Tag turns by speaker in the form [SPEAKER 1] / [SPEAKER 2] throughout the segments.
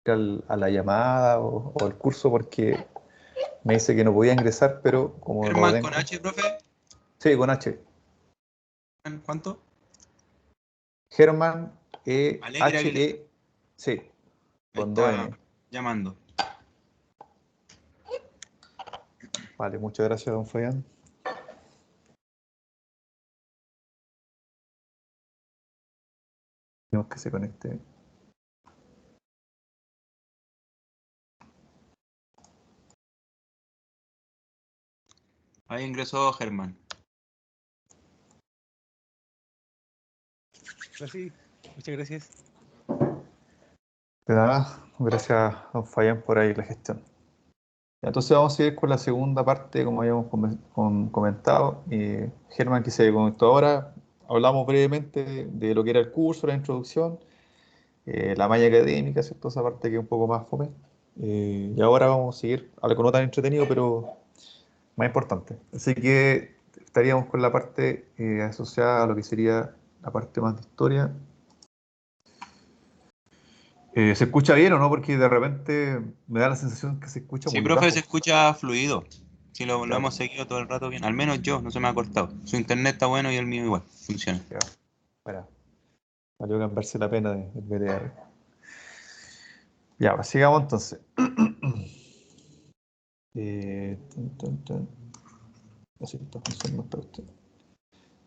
[SPEAKER 1] a la llamada o al curso porque me dice que no podía ingresar, pero como lo
[SPEAKER 2] Germán con
[SPEAKER 1] tengo.
[SPEAKER 2] H, profe.
[SPEAKER 1] Sí, con H.
[SPEAKER 2] ¿Cuánto?
[SPEAKER 1] Germán
[SPEAKER 2] Alegre Aguilera.
[SPEAKER 1] H-E, sí,
[SPEAKER 2] Ahí
[SPEAKER 1] con dos
[SPEAKER 2] está
[SPEAKER 1] N.
[SPEAKER 2] llamando.
[SPEAKER 1] Vale, muchas gracias, don Fabián. Tenemos que se conecte.
[SPEAKER 2] Ahí ingresó Germán.
[SPEAKER 3] Sí, muchas gracias.
[SPEAKER 1] De nada, gracias, don Fabián, por ahí la gestión. Entonces vamos a ir con la segunda parte, como habíamos comentado. Germán, que se conectó ahora, hablamos brevemente de lo que era el curso, la introducción, la malla académica, ¿cierto? Esa parte que es un poco más fome. Y ahora vamos a seguir, algo no tan entretenido, pero más importante. Así que estaríamos con la parte asociada a lo que sería la parte más de historia. ¿Se escucha bien o no? Porque de repente me da la sensación que se escucha
[SPEAKER 2] Sí,
[SPEAKER 1] muy
[SPEAKER 2] profe, se
[SPEAKER 1] bajo.
[SPEAKER 2] escucha fluido. Sí, lo
[SPEAKER 1] Ya,
[SPEAKER 2] hemos seguido todo el rato bien. Al menos yo, no se me ha cortado. Su internet está bueno y el mío igual. Funciona.
[SPEAKER 1] ya. Bueno, valió cambiarse la pena del VTR. Ya, pues sigamos entonces. Tun, tun, tun. Así está funcionando esta cuestión.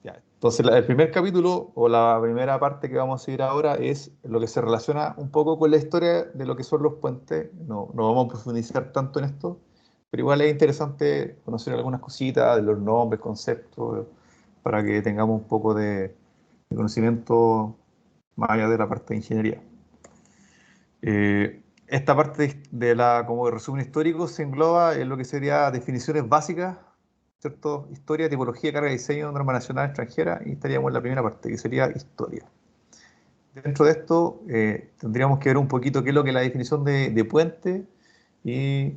[SPEAKER 1] Ya, entonces, el primer capítulo o la primera parte que vamos a seguir ahora es lo que se relaciona un poco con la historia de lo que son los puentes. No, no vamos a profundizar tanto en esto, pero igual es interesante conocer algunas cositas de los nombres, conceptos, para que tengamos un poco de conocimiento más allá de la parte de ingeniería. Esta parte de la, como de resumen histórico se engloba en lo que sería definiciones básicas, ¿cierto? Historia, tipología, carga de diseño, norma nacional, extranjera, y estaríamos en la primera parte, que sería historia. Dentro de esto tendríamos que ver un poquito qué es lo que es la definición de puente y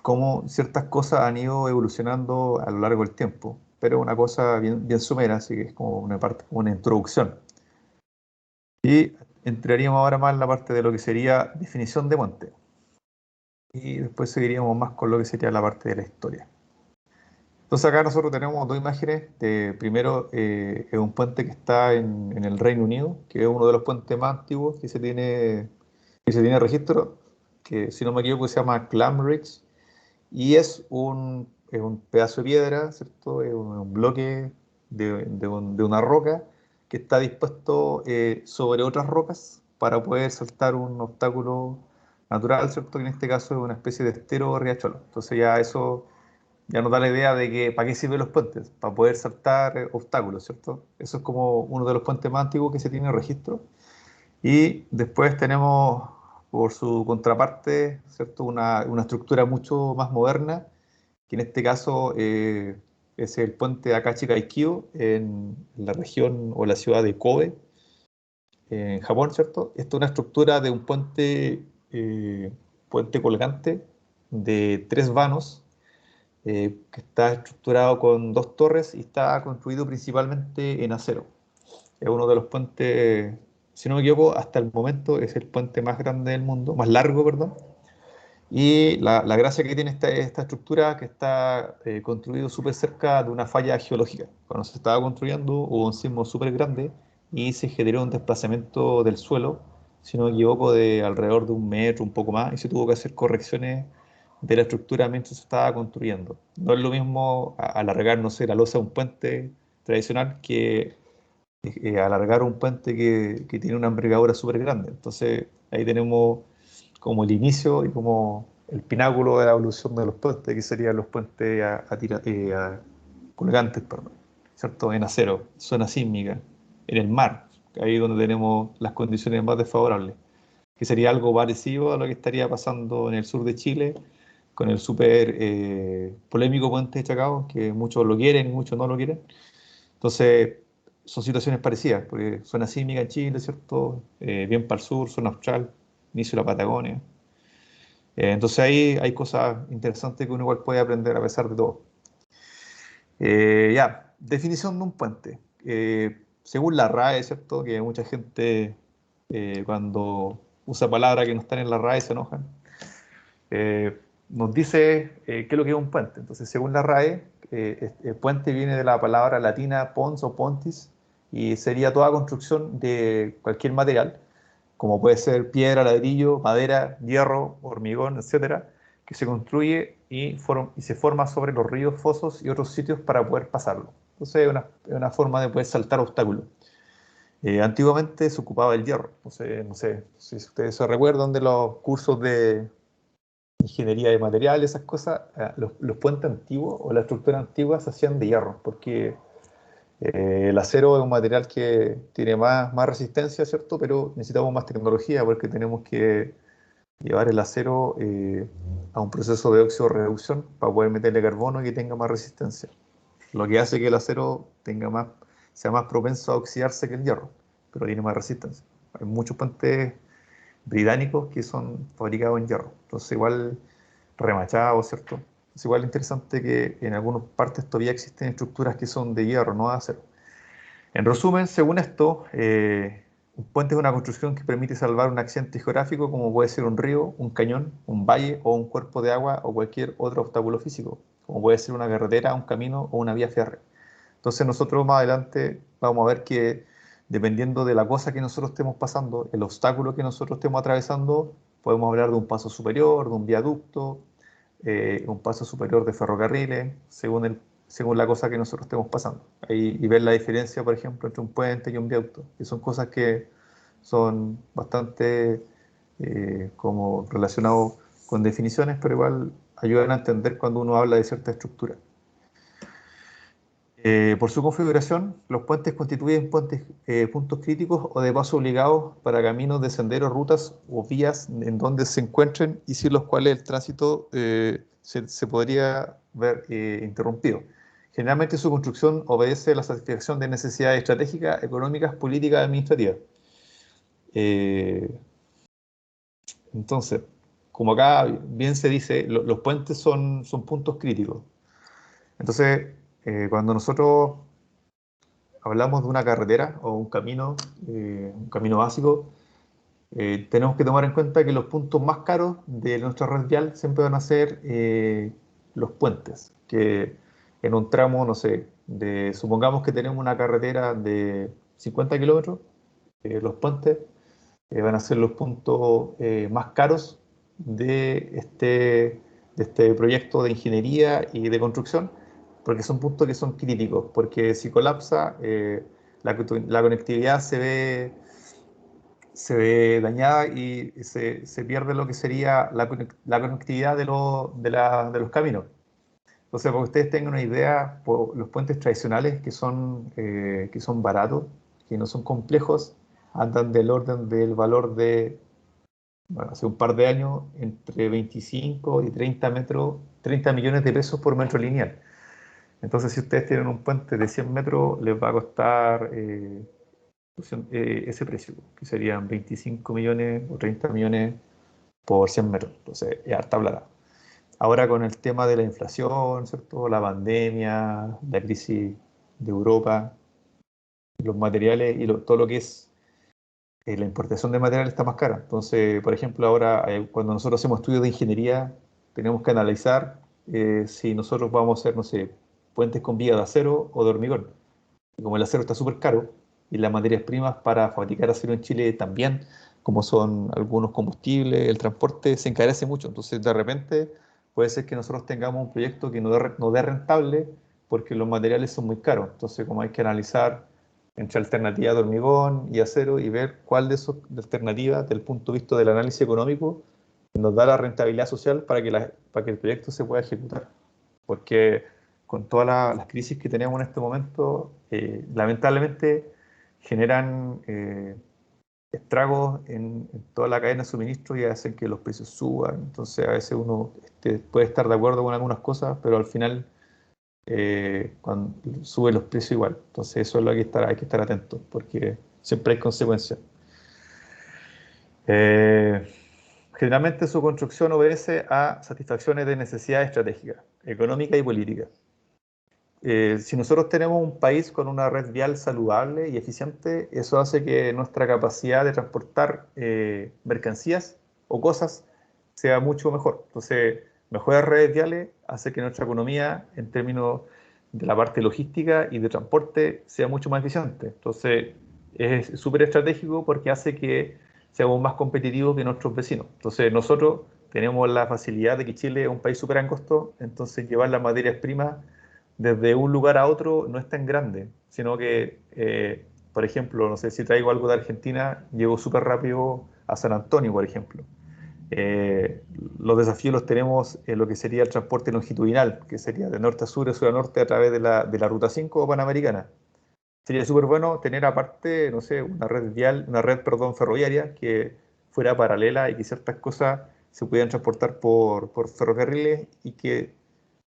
[SPEAKER 1] cómo ciertas cosas han ido evolucionando a lo largo del tiempo, pero una cosa bien, bien somera, así que es como una parte, como una introducción. Y entraríamos ahora más en la parte de lo que sería definición de puente. Y después seguiríamos más con lo que sería la parte de la historia. Entonces acá nosotros tenemos dos imágenes. Primero es un puente que está en el Reino Unido, que es uno de los puentes más antiguos que se tiene registro, que si no me equivoco se llama Clam Ridge, y es un pedazo de piedra, ¿cierto? Es un bloque de una roca que está dispuesto sobre otras rocas para poder saltar un obstáculo natural, ¿cierto? Que en este caso es una especie de estero o riachuelo. Entonces ya eso ya nos da la idea de que para qué sirven los puentes, para poder saltar obstáculos, ¿cierto? Eso es como uno de los puentes más antiguos que se tiene registro. Y después tenemos, por su contraparte, ¿cierto? Una estructura mucho más moderna, que en este caso es el puente Akachi Kaikyo en la región o la ciudad de Kobe, en Japón, ¿cierto? Esta es una estructura de un puente colgante de tres vanos que está estructurado con dos torres y está construido principalmente en acero. Es uno de los puentes, si no me equivoco, hasta el momento es el puente más grande del mundo, más largo, perdón. Y la gracia que tiene esta estructura que está construido súper cerca de una falla geológica. Cuando se estaba construyendo hubo un sismo súper grande y se generó un desplazamiento del suelo, si no me equivoco, de alrededor de 1 metro, un poco más, y se tuvo que hacer correcciones de la estructura mientras se estaba construyendo. No es lo mismo alargar, no sé, la losa de un puente tradicional que alargar un puente que tiene una envergadura súper grande. Entonces ahí tenemos como el inicio y como el pináculo de la evolución de los puentes, que serían los puentes colgantes, perdón, ¿cierto? En acero, zona sísmica, en el mar, ahí donde tenemos las condiciones más desfavorables, que sería algo parecido a lo que estaría pasando en el sur de Chile, con el súper polémico puente de Chacao, que muchos lo quieren y muchos no lo quieren. Entonces, son situaciones parecidas, porque zona sísmica en Chile, ¿cierto? Bien para el sur, zona austral, inicio de la Patagonia. Entonces ahí hay cosas interesantes que uno igual puede aprender a pesar de todo. Ya, definición de un puente. Según la RAE, ¿cierto? Que mucha gente cuando usa palabras que no están en la RAE y se enojan. Nos dice qué es lo que es un puente. Entonces, según la RAE, el puente viene de la palabra latina pons o pontis y sería toda construcción de cualquier material, como puede ser piedra, ladrillo, madera, hierro, hormigón, etcétera, que se construye y se forma sobre los ríos, fosos y otros sitios para poder pasarlo. Entonces, es una forma de poder saltar obstáculos. Antiguamente se ocupaba el hierro. Entonces, no sé si ustedes se recuerdan de los cursos de ingeniería de materiales, esas cosas, los puentes antiguos o la estructura antigua se hacían de hierro, porque el acero es un material que tiene más resistencia, ¿cierto? Pero necesitamos más tecnología porque tenemos que llevar el acero a un proceso de óxido-reducción para poder meterle carbono y que tenga más resistencia. Lo que hace que el acero sea más propenso a oxidarse que el hierro, pero tiene más resistencia. Hay muchos puentes británicos que son fabricados en hierro, entonces igual remachados, ¿cierto? Es igual interesante que en algunas partes todavía existen estructuras que son de hierro, no de acero. En resumen, según esto, un puente es una construcción que permite salvar un accidente geográfico como puede ser un río, un cañón, un valle o un cuerpo de agua o cualquier otro obstáculo físico, como puede ser una carretera, un camino o una vía férrea. Entonces nosotros más adelante vamos a ver que dependiendo de la cosa que nosotros estemos pasando, el obstáculo que nosotros estemos atravesando, podemos hablar de un paso superior, de un viaducto, un paso superior de ferrocarriles, según la cosa que nosotros estemos pasando. Y ver la diferencia, por ejemplo, entre un puente y un viaducto, que son cosas que son bastante como relacionados con definiciones, pero igual ayudan a entender cuando uno habla de cierta estructura. Por su configuración, los puentes constituyen puntos críticos o de paso obligados para caminos de senderos, rutas o vías en donde se encuentren y sin los cuales el tránsito se podría ver interrumpido. Generalmente su construcción obedece a la satisfacción de necesidades estratégicas, económicas, políticas y administrativas. Eh, entonces, como acá bien se dice, los puentes son puntos críticos. Entonces, cuando nosotros hablamos de una carretera o un camino básico, tenemos que tomar en cuenta que los puntos más caros de nuestra red vial siempre van a ser los puentes, que en un tramo, no sé, supongamos que tenemos una carretera de 50 kilómetros, los puentes van a ser los puntos más caros de este proyecto de ingeniería y de construcción, porque son puntos que son críticos, porque si colapsa, la conectividad se ve dañada y se pierde lo que sería la conectividad de los caminos. Entonces, para que ustedes tengan una idea, los puentes tradicionales que son baratos, que no son complejos, andan del orden del valor de, bueno, hace un par de años, entre 25 y 30 millones de pesos por metro lineal. Entonces, si ustedes tienen un puente de 100 metros, les va a costar ese precio, que serían 25 millones o 30 millones por 100 metros. Entonces, es harta plata. Ahora con el tema de la inflación, ¿cierto? La pandemia, la crisis de Europa, los materiales y todo lo que es la importación de materiales está más cara. Entonces, por ejemplo, ahora cuando nosotros hacemos estudios de ingeniería, tenemos que analizar si nosotros vamos a hacer, no sé, puentes con viga de acero o de hormigón. Y como el acero está súper caro y las materias primas para fabricar acero en Chile también, como son algunos combustibles, el transporte se encarece mucho. Entonces, de repente, puede ser que nosotros tengamos un proyecto que no dé rentable porque los materiales son muy caros. Entonces, como hay que analizar entre alternativas de hormigón y acero y ver cuál de esas alternativas, desde el punto de vista del análisis económico, nos da la rentabilidad social para que el proyecto se pueda ejecutar. Porque con todas las crisis que tenemos en este momento, lamentablemente generan estragos en toda la cadena de suministro y hacen que los precios suban. Entonces a veces uno puede estar de acuerdo con algunas cosas, pero al final cuando suben los precios igual. Entonces eso es lo que hay que estar atentos, porque siempre hay consecuencias. Generalmente su construcción obedece a satisfacciones de necesidades estratégicas, económicas y políticas. Si nosotros tenemos un país con una red vial saludable y eficiente, eso hace que nuestra capacidad de transportar mercancías o cosas sea mucho mejor. Entonces, mejores redes viales hace que nuestra economía, en términos de la parte logística y de transporte, sea mucho más eficiente. Entonces, es súper estratégico porque hace que seamos más competitivos que nuestros vecinos. Entonces, nosotros tenemos la facilidad de que Chile es un país súper angosto, entonces llevar las materias primas desde un lugar a otro no es tan grande, sino que, por ejemplo, no sé, si traigo algo de Argentina, llego súper rápido a San Antonio, por ejemplo. Eh, los desafíos los tenemos en lo que sería el transporte longitudinal, que sería de norte a sur, de sur a norte, a través de la Ruta 5 o Panamericana. Sería súper bueno tener aparte, no sé, una red vial, una red, perdón, ferroviaria que fuera paralela y que ciertas cosas se pudieran transportar por ferrocarriles y que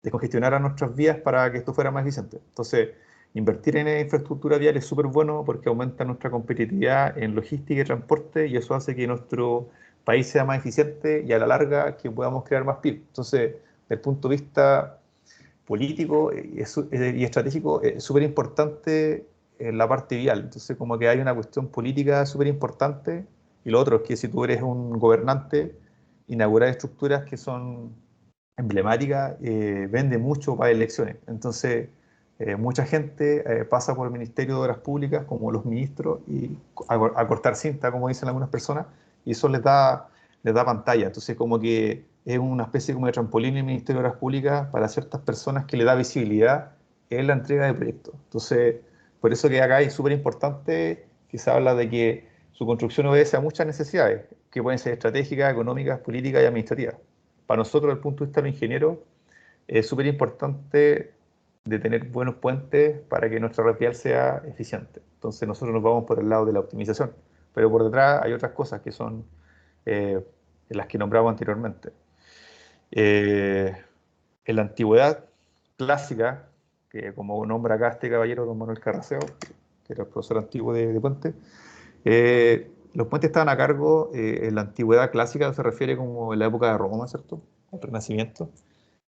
[SPEAKER 1] descongestionaran nuestras vías para que esto fuera más eficiente. Entonces, invertir en infraestructura vial es súper bueno porque aumenta nuestra competitividad en logística y transporte y eso hace que nuestro país sea más eficiente y a la larga que podamos crear más PIB. Entonces, desde el punto de vista político y estratégico es súper importante en la parte vial. Entonces, como que hay una cuestión política súper importante. Y lo otro es que si tú eres un gobernante, inaugurar estructuras que son emblemáticas vende mucho para elecciones. Entonces, mucha gente pasa por el Ministerio de Obras Públicas, como los ministros, y a cortar cinta, como dicen algunas personas, y eso les da pantalla. Entonces, como que es una especie como de trampolín en el Ministerio de Obras Públicas para ciertas personas que le da visibilidad en la entrega de proyectos. Entonces, por eso que acá es súper importante que se habla de que su construcción obedece a muchas necesidades, que pueden ser estratégicas, económicas, políticas y administrativas. Para nosotros, desde el punto de vista de los ingenieros, es súper importante de tener buenos puentes para que nuestra red vial sea eficiente. Entonces nosotros nos vamos por el lado de la optimización, pero por detrás hay otras cosas que son eh, las que nombramos anteriormente. Eh, en la antigüedad clásica, que como nombra acá este caballero, don Manuel Carraseo, que era el profesor antiguo de Puente, los puentes estaban a cargo, en la antigüedad clásica se refiere como en la época de Roma, ¿cierto? El Renacimiento.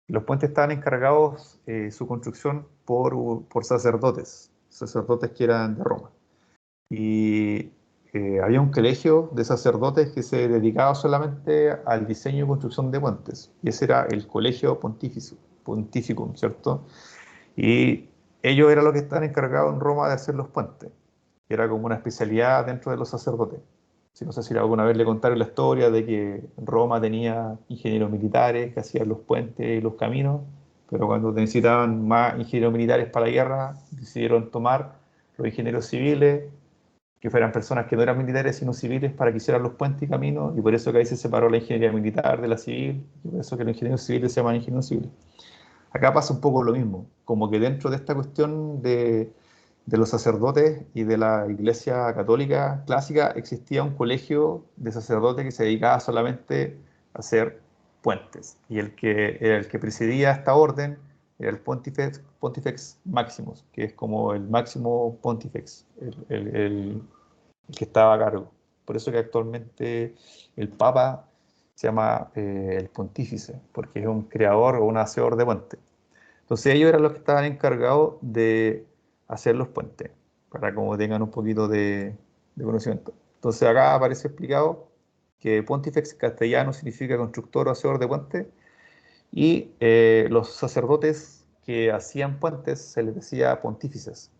[SPEAKER 1] Los puentes estaban encargados, su construcción por sacerdotes que eran de Roma. Y había un colegio de sacerdotes que se dedicaba solamente al diseño y construcción de puentes. Y ese era el Colegio Pontificum, ¿cierto? Y ellos eran los que estaban encargados en Roma de hacer los puentes. Era como una especialidad dentro de los sacerdotes. Si no sé si alguna vez le contaron la historia de que Roma tenía ingenieros militares que hacían los puentes y los caminos, pero cuando necesitaban más ingenieros militares para la guerra, decidieron tomar los ingenieros civiles, que fueran personas que no eran militares sino civiles, para que hicieran los puentes y caminos, y por eso que ahí se separó la ingeniería militar de la civil, y por eso que los ingenieros civiles se llaman ingenieros civiles. Acá pasa un poco lo mismo, como que dentro de esta cuestión de los sacerdotes y de la Iglesia Católica clásica existía un colegio de sacerdotes que se dedicaba solamente a hacer puentes. Y el que era el que presidía esta orden era el Pontifex Maximus, que es como el máximo Pontifex, el que estaba a cargo. Por eso que actualmente el Papa se llama el Pontífice, porque es un creador o un hacedor de puentes. Entonces ellos eran los que estaban encargados de hacer los puentes, para como tengan un poquito de conocimiento. Entonces acá aparece explicado que Pontifex castellano significa constructor o hacedor de puentes, y los sacerdotes que hacían puentes se les decía pontífices,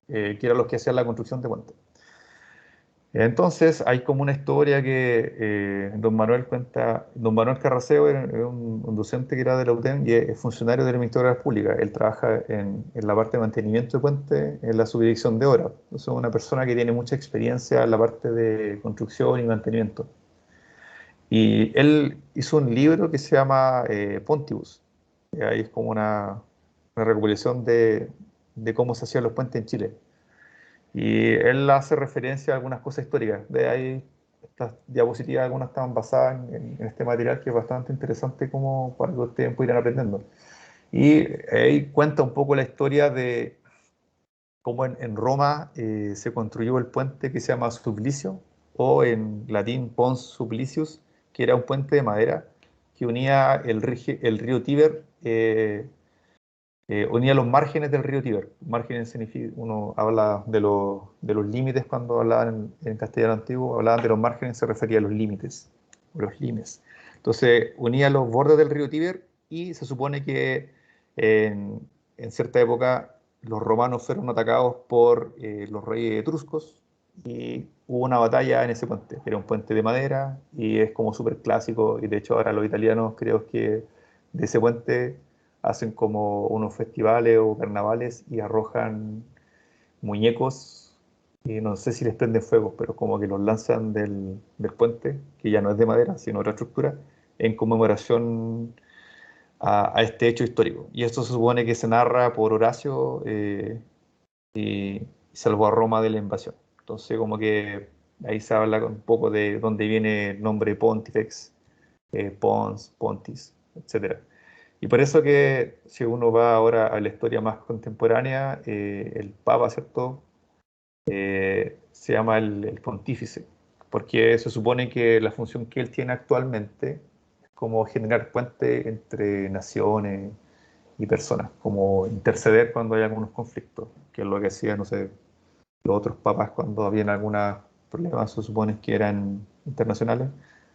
[SPEAKER 1] que eran los que hacían la construcción de puentes. Entonces hay como una historia que don Manuel cuenta. Don Manuel Carraseo era un docente que era de la UTEM y es funcionario del Ministerio de Obras Públicas. Él trabaja en la parte de mantenimiento de puentes en la subdirección de obras. Es una persona que tiene mucha experiencia en la parte de construcción y mantenimiento. Y él hizo un libro que se llama Pontibus. Ahí es como una recopilación de cómo se hacían los puentes en Chile. Y él hace referencia a algunas cosas históricas. De ahí, estas diapositivas, algunas estaban basadas en este material que es bastante interesante como para que ustedes puedan ir aprendiendo. Y ahí cuenta un poco la historia de cómo en Roma se construyó el puente que se llama Suplicio, o en latín Pons Suplicius, que era un puente de madera que unía el río Tíber unía los márgenes del río Tíber. Márgenes significa, uno habla de los límites cuando hablaban en castellano antiguo, hablaban de los márgenes, se refería a los límites, o los limes. Entonces unía los bordes del río Tíber y se supone que en cierta época los romanos fueron atacados por los reyes etruscos y hubo una batalla en ese puente. Era un puente de madera y es como súper clásico y de hecho ahora los italianos creo que de ese puente hacen como unos festivales o carnavales y arrojan muñecos y no sé si les prenden fuego, pero como que los lanzan del puente, que ya no es de madera, sino otra estructura, en conmemoración a este hecho histórico. Y esto se supone que se narra por Horacio y salvó a Roma de la invasión. Entonces como que ahí se habla un poco de dónde viene el nombre Pontifex, Pons, Pontis, etcétera. Y por eso que si uno va ahora a la historia más contemporánea, el Papa, ¿cierto? Se llama el pontífice, porque se supone que la función que él tiene actualmente es como generar puente entre naciones y personas, como interceder cuando hay algunos conflictos, que es lo que hacían, no sé, los otros papas cuando habían algunos problemas, se supone que eran internacionales.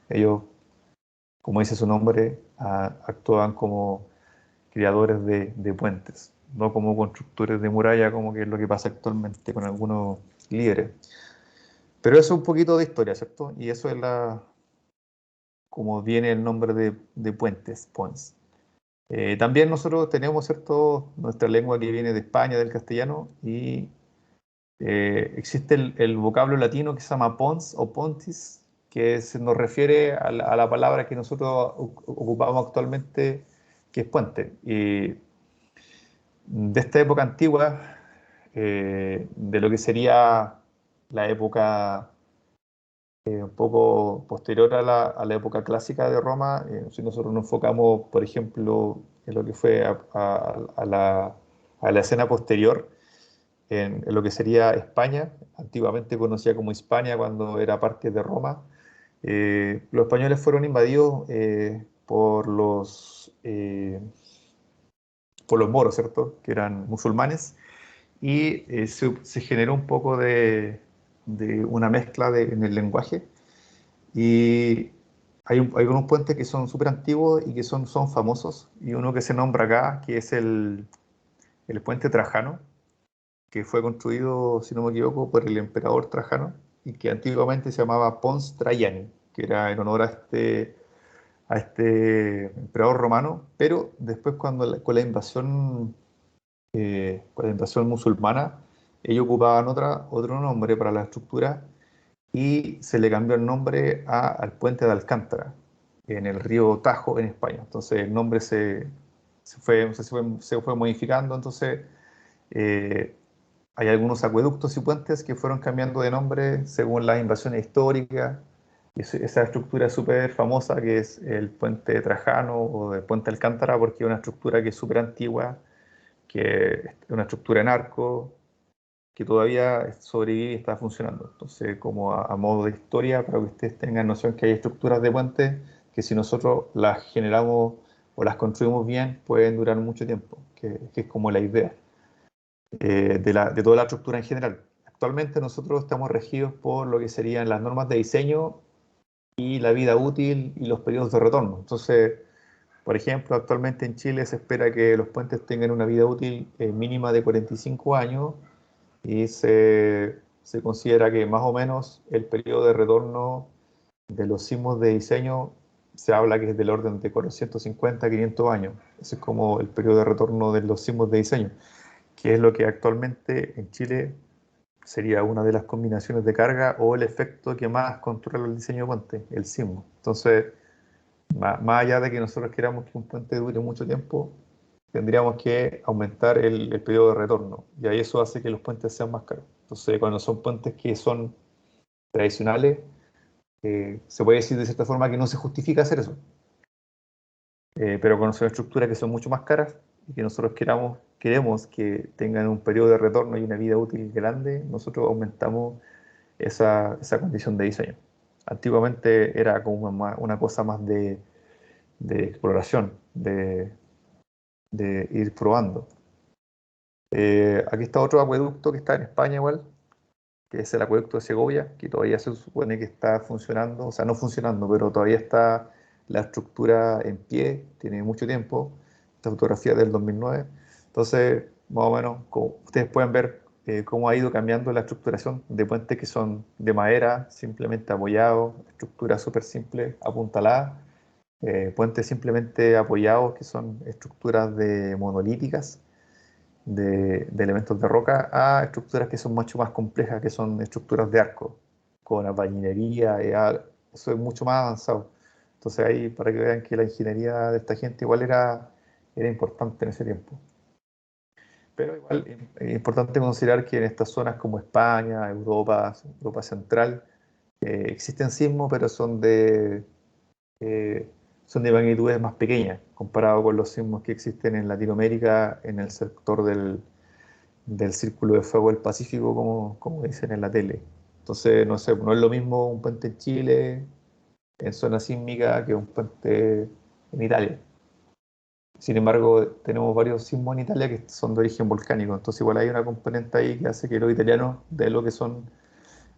[SPEAKER 1] Ellos, como dice su nombre, actuaban como creadores de puentes, no como constructores de muralla, como que es lo que pasa actualmente con algunos líderes. Pero eso es un poquito de historia, ¿cierto? Y eso es como viene el nombre de puentes, pons. También nosotros tenemos, ¿cierto? Nuestra lengua que viene de España, del castellano, y existe el vocablo latino que se llama pons o pontis, que se nos refiere a la palabra que nosotros ocupamos actualmente, que es puente. Y de esta época antigua, de lo que sería la época un poco posterior a la época clásica de Roma, si nosotros nos enfocamos, por ejemplo, en lo que fue a la escena posterior, en lo que sería España, antiguamente conocida como Hispania cuando era parte de Roma, los españoles fueron invadidos por los moros, ¿cierto? Que eran musulmanes, y se generó un poco de una mezcla en el lenguaje. Y hay unos puentes que son súper antiguos y que son famosos, y uno que se nombra acá, que es el puente Trajano, que fue construido, si no me equivoco, por el emperador Trajano, y que antiguamente se llamaba Pons Traiani, que era en honor a este emperador romano, pero después con la invasión musulmana, ellos ocupaban otro nombre para la estructura y se le cambió el nombre al puente de Alcántara, en el río Tajo, en España. Entonces el nombre se fue modificando, entonces eh, hay algunos acueductos y puentes que fueron cambiando de nombre según las invasiones históricas. Y esa estructura súper famosa que es el puente Trajano o el puente Alcántara, porque es una estructura que es súper antigua, que es una estructura en arco, que todavía sobrevive y está funcionando. Entonces, como a modo de historia, para que ustedes tengan noción que hay estructuras de puentes que si nosotros las generamos o las construimos bien, pueden durar mucho tiempo, que es como la idea de toda la estructura en general. Actualmente nosotros estamos regidos por lo que serían las normas de diseño y la vida útil y los periodos de retorno. Entonces, por ejemplo, actualmente en Chile se espera que los puentes tengan una vida útil mínima de 45 años y se considera que más o menos el periodo de retorno de los sismos de diseño se habla que es del orden de 450 a 500 años. Ese es como el periodo de retorno de los sismos de diseño, que es lo que actualmente en Chile sería una de las combinaciones de carga o el efecto que más controla el diseño de puente, el sismo. Entonces, más allá de que nosotros queramos que un puente dure mucho tiempo, tendríamos que aumentar el periodo de retorno. Y ahí eso hace que los puentes sean más caros. Entonces, cuando son puentes que son tradicionales, se puede decir de cierta forma que no se justifica hacer eso. Pero cuando son estructuras que son mucho más caras y que nosotros queremos que tengan un periodo de retorno y una vida útil grande, nosotros aumentamos esa condición de diseño. Antiguamente era como una cosa más de exploración, de ir probando. Aquí está otro acueducto que está en España igual, que es el acueducto de Segovia, que todavía se supone que está funcionando, o sea, no funcionando, pero todavía está la estructura en pie, tiene mucho tiempo, esta fotografía es del 2009. Entonces, más o menos, como ustedes pueden ver cómo ha ido cambiando la estructuración de puentes que son de madera, simplemente apoyados, estructuras súper simples, apuntaladas, puentes simplemente apoyados, que son estructuras de monolíticas, de elementos de roca, a estructuras que son mucho más complejas, que son estructuras de arco, con albañilería, eso es mucho más avanzado. Entonces ahí, para que vean que la ingeniería de esta gente igual era importante en ese tiempo. Pero igual es importante considerar que en estas zonas como España, Europa, Europa Central, existen sismos, pero eh, son de magnitudes más pequeñas, comparado con los sismos que existen en Latinoamérica, en el sector del Círculo de Fuego del Pacífico, como dicen en la tele. Entonces, no sé, no es lo mismo un puente en Chile, en zona sísmica, que un puente en Italia. Sin embargo, tenemos varios sismos en Italia que son de origen volcánico, entonces igual hay una componente ahí que hace que los italianos, de lo que son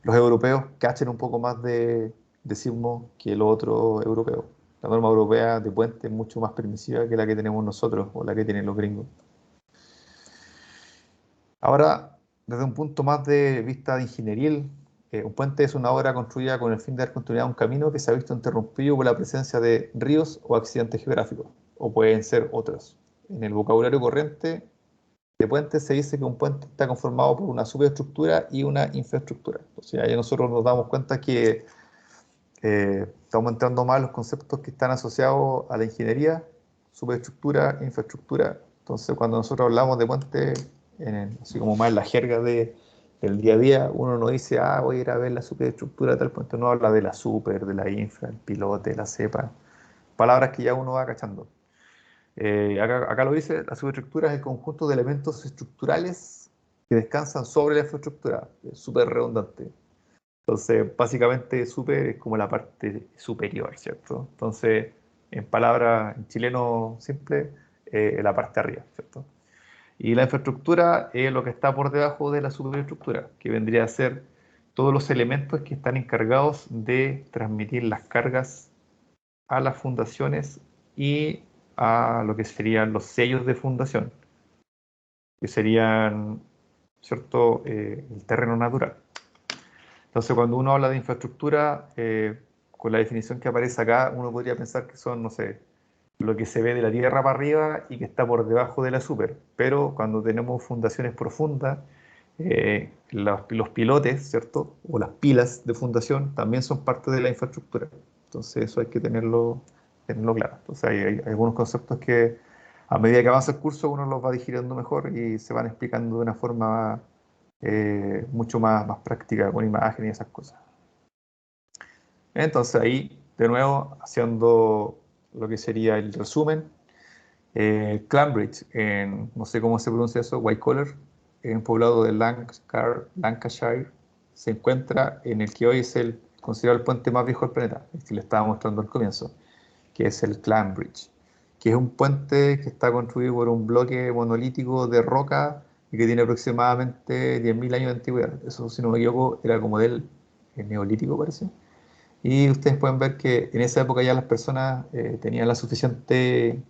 [SPEAKER 1] los europeos, cachen un poco más de sismos que los otros europeos. La norma europea de puente es mucho más permisiva que la que tenemos nosotros o la que tienen los gringos. Ahora, desde un punto más de vista de ingenieril, un puente es una obra construida con el fin de dar continuidad a un camino que se ha visto interrumpido por la presencia de ríos o accidentes geográficos, o pueden ser otros. En el vocabulario corriente de puente se dice que un puente está conformado por una superestructura y una infraestructura. O sea, ya nosotros nos damos cuenta que estamos entrando más en los conceptos que están asociados a la ingeniería, superestructura, infraestructura. Entonces, cuando nosotros hablamos de puente, así como más en la jerga del día a día, uno no dice, ah, voy a ir a ver la superestructura de tal puente. No habla de la super, de la infra, el pilote, la cepa. Palabras que ya uno va cachando. Acá lo dice, la superestructura es el conjunto de elementos estructurales que descansan sobre la infraestructura. Es súper redundante. Entonces, básicamente, super es como la parte superior, ¿cierto? Entonces, en palabras, en chileno simple, la parte de arriba, ¿cierto? Y la infraestructura es lo que está por debajo de la superestructura, que vendría a ser todos los elementos que están encargados de transmitir las cargas a las fundaciones y a lo que serían los sellos de fundación, que serían, ¿cierto?, el terreno natural. Entonces, cuando uno habla de infraestructura, con la definición que aparece acá, uno podría pensar que son, no sé, lo que se ve de la tierra para arriba y que está por debajo de la super. Pero cuando tenemos fundaciones profundas, los pilotes, ¿cierto? O las pilas de fundación también son parte de la infraestructura. Entonces, eso hay que tenerlo claro. Entonces, hay algunos conceptos que a medida que avanza el curso uno los va digiriendo mejor y se van explicando de una forma mucho más práctica, con imágenes y esas cosas. Entonces ahí, de nuevo, haciendo lo que sería el resumen, Clanbridge, no sé cómo se pronuncia eso, White Collar, en un poblado de Lancashire, se encuentra en el que hoy es considerado el puente más viejo del planeta, el que le estaba mostrando al comienzo, que es el Clanbridge, que es un puente que está construido por un bloque monolítico de roca y que tiene aproximadamente 10.000 años de antigüedad. Eso, si no me equivoco, era como del neolítico, parece. Y ustedes pueden ver que en esa época ya las personas tenían la suficiente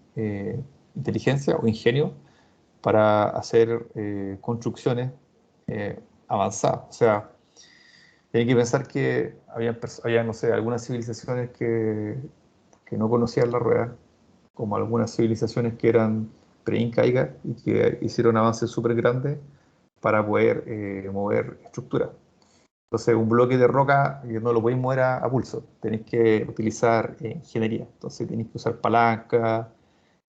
[SPEAKER 1] inteligencia o ingenio para hacer construcciones avanzadas. O sea, hay que pensar que había, no sé, algunas civilizaciones que no conocían la rueda, como algunas civilizaciones que eran pre-incaicas y que hicieron avances súper grandes para poder mover estructuras. Entonces, un bloque de roca no lo podéis mover a pulso, tenéis que utilizar ingeniería. Entonces, tenéis que usar palancas,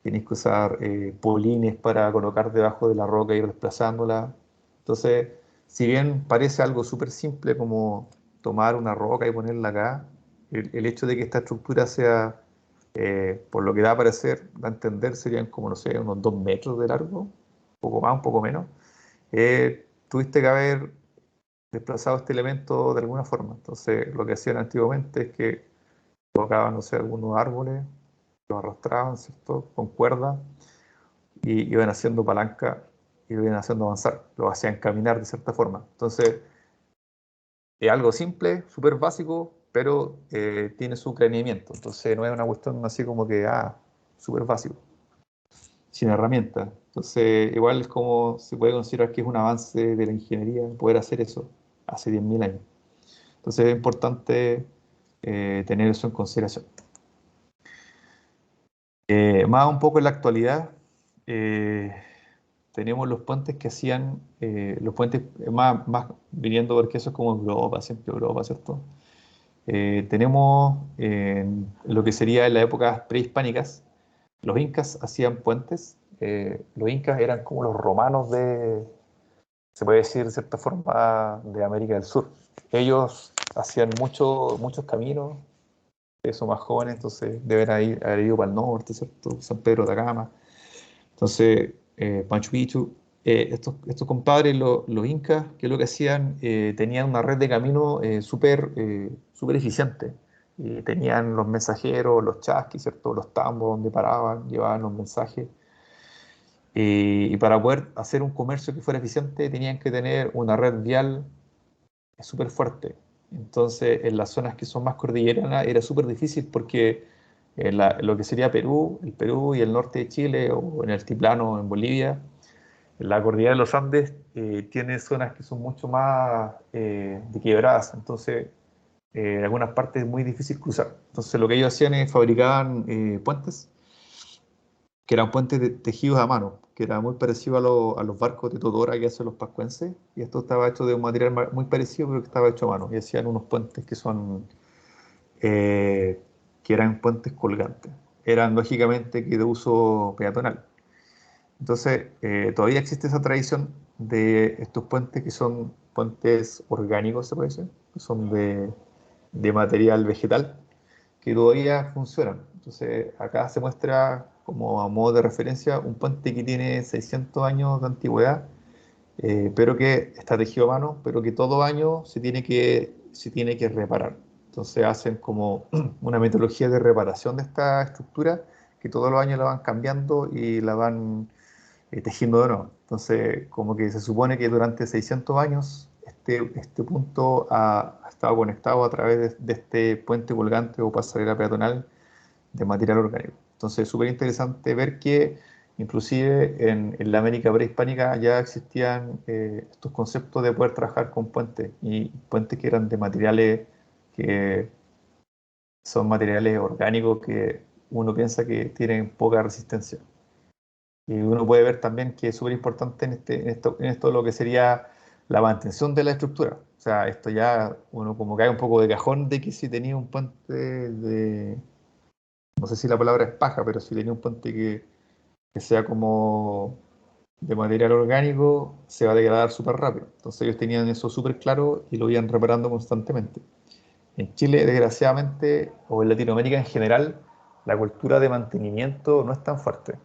[SPEAKER 1] tenéis que usar polines para colocar debajo de la roca y ir desplazándola. Entonces, si bien parece algo súper simple como tomar una roca y ponerla acá, el hecho de que esta estructura sea, por lo que da a parecer, da a entender, serían como, no sé, unos 2 metros de largo, un poco más, un poco menos. Tuviste que haber desplazado este elemento de alguna forma. Entonces, lo que hacían antiguamente es que colocaban, no sé, algunos árboles, los arrastraban, ¿cierto?, con cuerda y iban haciendo palanca y lo iban haciendo avanzar, lo hacían caminar de cierta forma. Entonces, es algo simple, súper básico, pero tiene su craneamiento. Entonces, no es una cuestión así como que, súper básico, sin herramientas. Entonces, igual es como se puede considerar que es un avance de la ingeniería poder hacer eso hace 10.000 años. Entonces, es importante tener eso en consideración. Más un poco en la actualidad, eh, tenemos los puentes que hacían, los puentes más viniendo porque eso es como Europa, siempre Europa, ¿cierto? Tenemos lo que sería en las épocas prehispánicas, los incas hacían puentes, los incas eran como los romanos se puede decir de cierta forma, de América del Sur. Ellos hacían muchos caminos, son más jóvenes, entonces deben haber ido para el norte, ¿cierto? San Pedro de Atacama. Entonces, Machu Picchu, estos compadres, los incas, que es lo que hacían, tenían una red de caminos súper eficiente. Y tenían los mensajeros, los chasquis, ¿cierto? Los tambos donde paraban, llevaban los mensajes. Y para poder hacer un comercio que fuera eficiente, tenían que tener una red vial súper fuerte. Entonces, en las zonas que son más cordilleranas era súper difícil porque lo que sería Perú, el Perú y el norte de Chile, o en el altiplano en Bolivia, la cordillera de los Andes tiene zonas que son mucho más de quebradas, entonces en algunas partes es muy difícil cruzar. Entonces lo que ellos hacían es fabricaban puentes, que eran puentes tejidos a mano, que era muy parecido a los barcos de Totora que hacen los pascuenses, y esto estaba hecho de un material muy parecido, pero que estaba hecho a mano, y hacían unos puentes eh, que eran puentes colgantes. Eran lógicamente que de uso peatonal. Entonces, todavía existe esa tradición de estos puentes que son puentes orgánicos, se puede decir, que son de material vegetal, que todavía funcionan. Entonces, acá se muestra como a modo de referencia un puente que tiene 600 años de antigüedad, pero que está tejido a mano, pero que todo año se tiene que reparar. Entonces hacen como una metodología de reparación de esta estructura, que todos los años la van cambiando y la van tejiendo de nuevo. Entonces, como que se supone que durante 600 años este punto ha estado conectado a través de este puente colgante o pasarela peatonal de material orgánico. Entonces, es súper interesante ver que inclusive en la América prehispánica ya existían estos conceptos de poder trabajar con puentes y puentes que eran de materiales que son materiales orgánicos que uno piensa que tienen poca resistencia. Y uno puede ver también que es súper importante en esto lo que sería la mantención de la estructura. O sea, esto ya uno como cae un poco de cajón de que si tenía un puente no sé si la palabra es paja, pero si tenía un puente que sea como de material orgánico, se va a degradar súper rápido. Entonces ellos tenían eso súper claro y lo iban reparando constantemente. En Chile, desgraciadamente, o en Latinoamérica en general, la cultura de mantenimiento no es tan fuerte,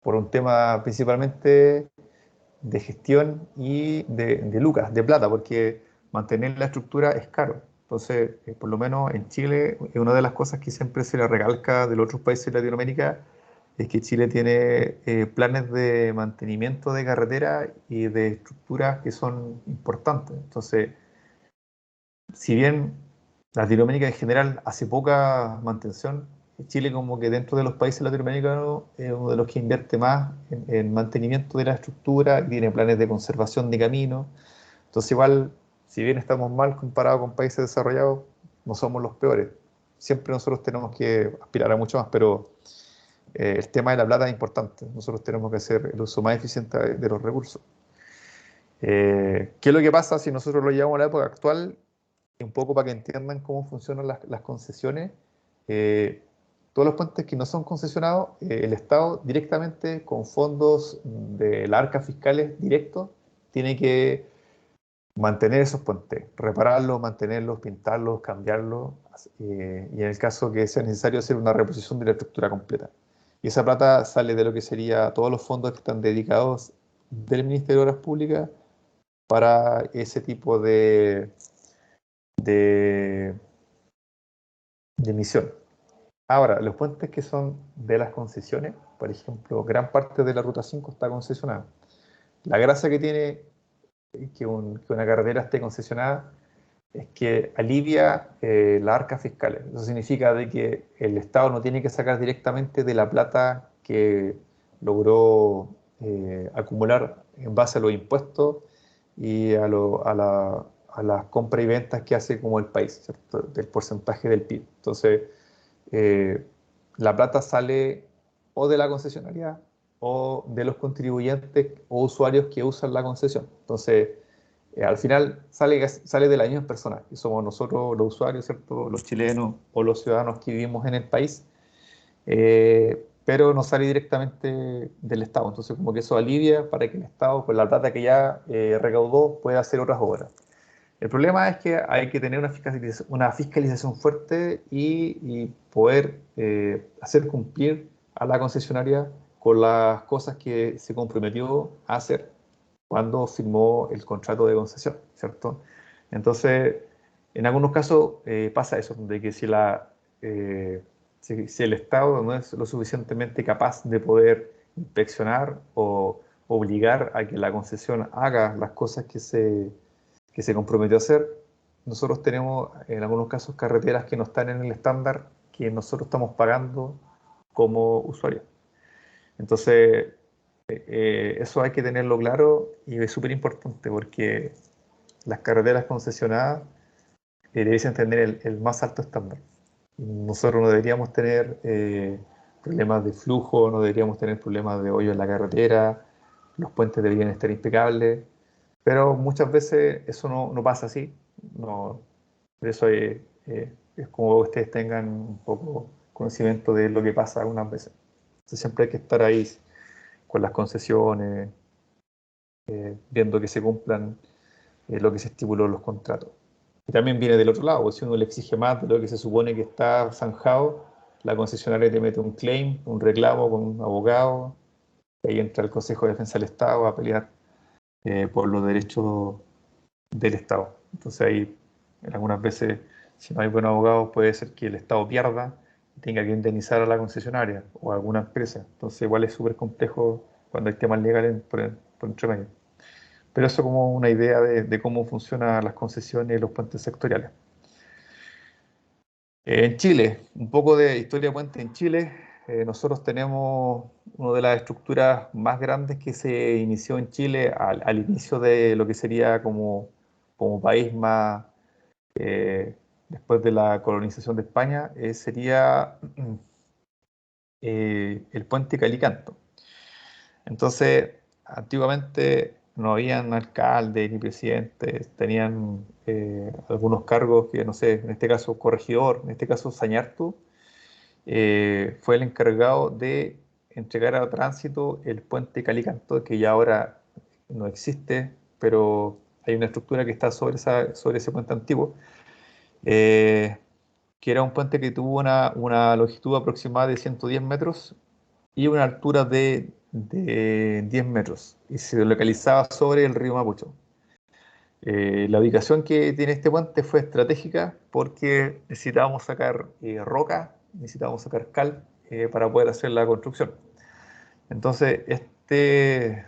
[SPEAKER 1] por un tema principalmente de gestión y de lucas, de plata, porque mantener la estructura es caro. Entonces, por lo menos en Chile, una de las cosas que siempre se le recalca de los otros países de Latinoamérica es que Chile tiene planes de mantenimiento de carretera y de estructuras que son importantes. Entonces, si bien Latinoamérica en general hace poca mantención, Chile como que dentro de los países latinoamericanos es uno de los que invierte más en mantenimiento de la estructura y tiene planes de conservación de caminos. Entonces igual, si bien estamos mal comparado con países desarrollados, no somos los peores. Siempre nosotros tenemos que aspirar a mucho más, pero el tema de la plata es importante. Nosotros tenemos que hacer el uso más eficiente de los recursos. ¿Qué es lo que pasa si nosotros lo llevamos a la época actual? Un poco para que entiendan cómo funcionan las concesiones. eh, todos los puentes que no son concesionados, el Estado directamente con fondos de las arcas fiscales directos tiene que mantener esos puentes, repararlos, mantenerlos, pintarlos, cambiarlos, y en el caso que sea necesario hacer una reposición de la estructura completa. Y esa plata sale de lo que sería todos los fondos que están dedicados del Ministerio de Obras Públicas para ese tipo de, de emisión. Ahora, los puentes que son de las concesiones, por ejemplo, gran parte de la Ruta 5 está concesionada. la gracia que tiene que una carretera esté concesionada es que alivia las arcas fiscales. Eso significa de que el Estado no tiene que sacar directamente de la plata que logró acumular en base a los impuestos y a las compras y ventas que hace como el país, ¿cierto? Del porcentaje del PIB. Entonces, eh, la plata sale o de la concesionaria o de los contribuyentes o usuarios que usan la concesión. Entonces, al final sale de la misma persona, que somos nosotros los usuarios, ¿cierto? Los chilenos o los ciudadanos que vivimos en el país, pero no sale directamente del Estado. Entonces, como que eso alivia para que el Estado, con la plata que ya recaudó, pueda hacer otras obras. El problema es que hay que tener una fiscalización fuerte y poder hacer cumplir a la concesionaria con las cosas que se comprometió a hacer cuando firmó el contrato de concesión, ¿cierto? Entonces, en algunos casos pasa eso, de que si el Estado no es lo suficientemente capaz de poder inspeccionar o obligar a que la concesión haga las cosas que se comprometió a hacer, nosotros tenemos en algunos casos carreteras que no están en el estándar que nosotros estamos pagando como usuarios. Entonces, eso hay que tenerlo claro y es súper importante porque las carreteras concesionadas deberían tener el más alto estándar. Nosotros no deberíamos tener problemas de flujo, no deberíamos tener problemas de hoyo en la carretera, los puentes deberían estar impecables, pero muchas veces eso no pasa así. No, por eso es como que ustedes tengan un poco conocimiento de lo que pasa algunas veces. Entonces siempre hay que estar ahí con las concesiones, viendo que se cumplan lo que se estipuló en los contratos. Y también viene del otro lado, pues si uno le exige más de lo que se supone que está zanjado, la concesionaria te mete un claim, un reclamo con un abogado, y ahí entra el Consejo de Defensa del Estado a pelear por los derechos del Estado. Entonces ahí, en algunas veces, si no hay buenos abogados, puede ser que el Estado pierda y tenga que indemnizar a la concesionaria o a alguna empresa. Entonces igual es súper complejo cuando hay temas legales por entre medio. Pero eso como una idea de cómo funcionan las concesiones y los puentes sectoriales. En Chile, un poco de historia de puente en Chile. Nosotros tenemos una de las estructuras más grandes que se inició en Chile al inicio de lo que sería como país más después de la colonización de España, sería el puente Calicanto. Entonces, antiguamente no habían alcaldes ni presidentes, tenían algunos cargos que, no sé, en este caso corregidor, en este caso Sañartu, fue el encargado de entregar a tránsito el puente Calicanto, que ya ahora no existe, pero hay una estructura que está sobre ese puente antiguo, eh, que era un puente que tuvo una longitud aproximada de 110 metros y una altura de 10 metros, y se localizaba sobre el río Mapocho. La ubicación que tiene este puente fue estratégica porque necesitábamos sacar roca, necesitábamos sacar cal para poder hacer la construcción. Entonces, este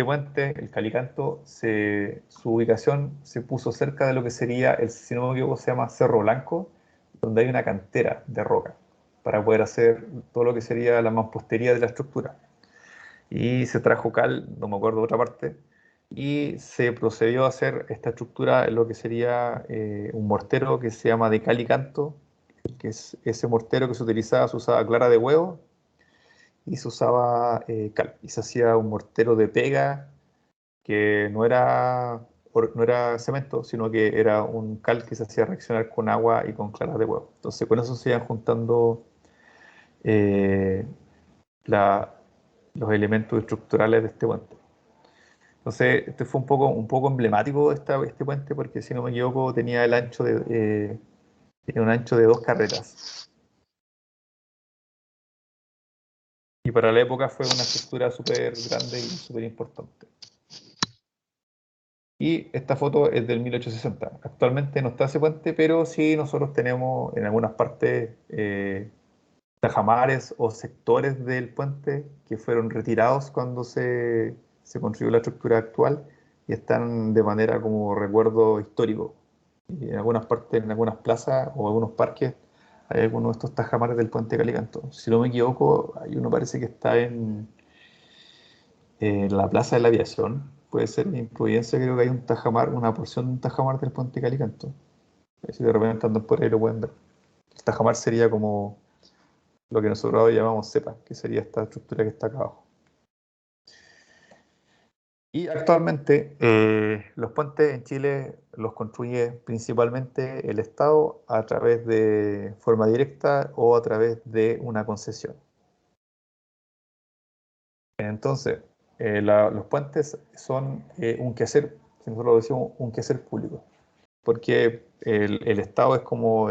[SPEAKER 1] puente, el Calicanto, su ubicación se puso cerca de lo que sería, si no me equivoco, se llama Cerro Blanco, donde hay una cantera de roca para poder hacer todo lo que sería la mampostería de la estructura. Y se trajo cal, no me acuerdo de otra parte, y se procedió a hacer esta estructura en lo que sería un mortero que se llama de cal y canto, que es ese mortero que se usaba clara de huevo y se usaba cal. Y se hacía un mortero de pega que no era cemento, sino que era un cal que se hacía reaccionar con agua y con claras de huevo. Entonces con eso se iban juntando eh, la- los elementos estructurales de este puente. Entonces, este fue un poco emblemático este puente porque, si no me equivoco, tenía un ancho de 2 carretas. Y para la época fue una estructura súper grande y súper importante. Y esta foto es del 1860. Actualmente no está ese puente, pero sí nosotros tenemos en algunas partes tajamares o sectores del puente que fueron retirados cuando se se construyó la estructura actual y están de manera como recuerdo histórico. Y en algunas partes, en algunas plazas o algunos parques, hay algunos de estos tajamares del puente Calicanto. Si no me equivoco, hay uno parece que está en la Plaza de la Aviación. Puede ser en Providencia, creo que hay un tajamar, una porción de un tajamar del puente Calicanto. Si de repente andan por ahí lo pueden ver. El tajamar sería como lo que nosotros ahora llamamos cepa, que sería esta estructura que está acá abajo. Y actualmente los puentes en Chile los construye principalmente el Estado a través de forma directa o a través de una concesión. Entonces, los puentes son un quehacer, si nosotros lo decimos, un quehacer público, porque el Estado es como,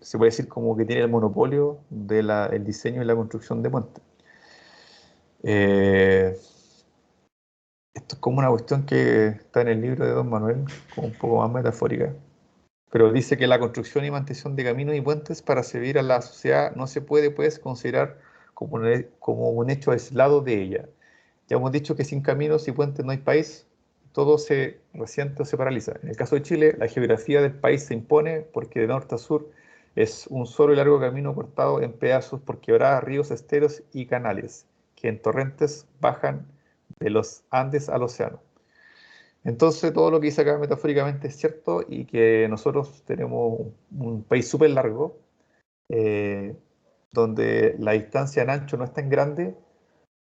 [SPEAKER 1] se puede decir como que tiene el monopolio del diseño y la construcción de puentes. Esto es como una cuestión que está en el libro de Don Manuel, como un poco más metafórica, pero dice que la construcción y mantención de caminos y puentes para servir a la sociedad no se puede, pues, considerar como un hecho aislado de ella. Ya hemos dicho que sin caminos y puentes no hay país, todo se resiente o se paraliza. En el caso de Chile, la geografía del país se impone porque de norte a sur es un solo y largo camino cortado en pedazos por quebradas, ríos, esteros y canales, que en torrentes bajan de los Andes al océano. Entonces, todo lo que dice acá metafóricamente es cierto y que nosotros tenemos un país súper largo, eh, donde la distancia en ancho no es tan grande.